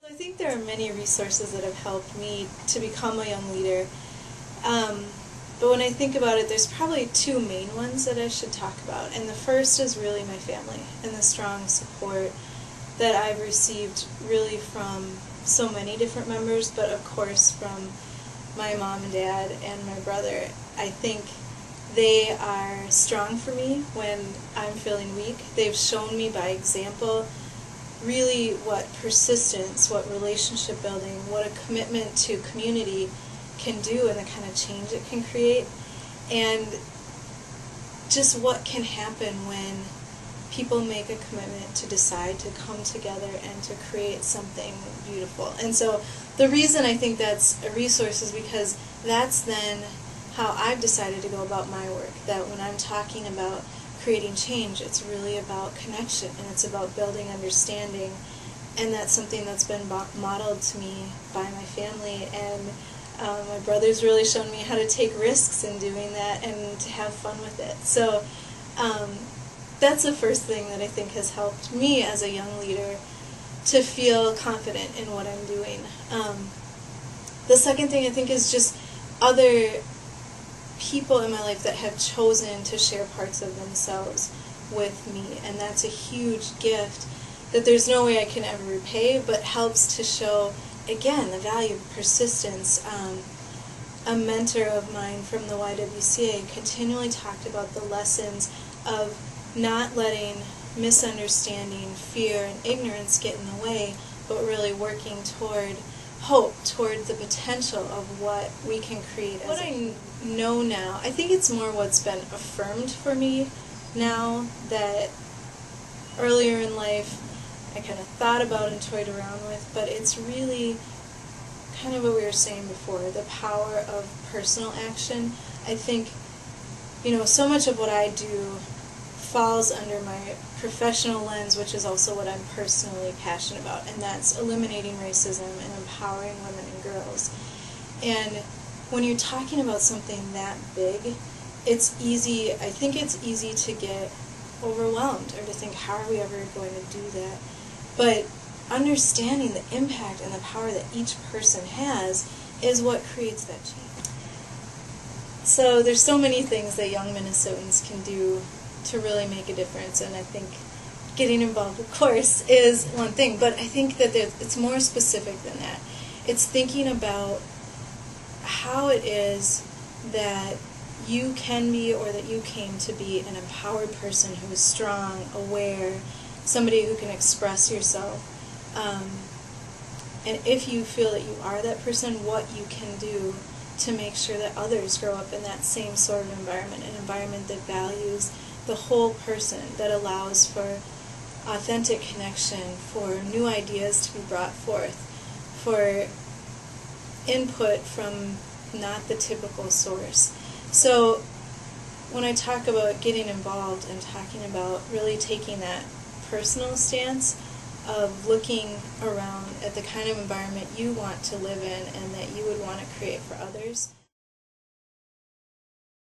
I think there are many resources that have helped me to become a young leader. But when I think about it, there's probably two main ones that I should talk about. And the first is really my family and the strong support that I've received really from so many different members, but of course from my mom and dad and my brother. I think they are strong for me when I'm feeling weak. They've shown me by example really what persistence, what relationship building, what a commitment to community can do and the kind of change it can create, and just what can happen when people make a commitment to decide to come together and to create something beautiful. And so the reason I think that's a resource is because that's then how I've decided to go about my work, that when I'm talking about creating change, it's really about connection and it's about building understanding, and that's something that's been modeled to me by my family, and my brother's really shown me how to take risks in doing that and to have fun with it. So that's the first thing that I think has helped me as a young leader to feel confident in what I'm doing. The second thing I think is just other people in my life that have chosen to share parts of themselves with me, and that's a huge gift that there's no way I can ever repay, but helps to show, again, the value of persistence. A mentor of mine from the YWCA continually talked about the lessons of not letting misunderstanding, fear, and ignorance get in the way, but really working toward hope, toward the potential of what we can create. What I know now, I think it's more what's been affirmed for me now, that earlier in life I kind of thought about and toyed around with, but it's really kind of what we were saying before, the power of personal action. I think, so much of what I do falls under my professional lens, which is also what I'm personally passionate about, and that's eliminating racism and empowering women and girls. And when you're talking about something that big, it's easy to get overwhelmed or to think, how are we ever going to do that? But understanding the impact and the power that each person has is what creates that change. So there's so many things that young Minnesotans can do to really make a difference, and I think getting involved, of course, is one thing, but I think that it's more specific than that. It's thinking about how it is that you can be, or that you came to be, an empowered person who is strong, aware, somebody who can express yourself. And if you feel that you are that person, what you can do to make sure that others grow up in that same sort of environment, an environment that values the whole person, that allows for authentic connection, for new ideas to be brought forth, for input from not the typical source. So when I talk about getting involved, I'm talking about really taking that personal stance of looking around at the kind of environment you want to live in and that you would want to create for others.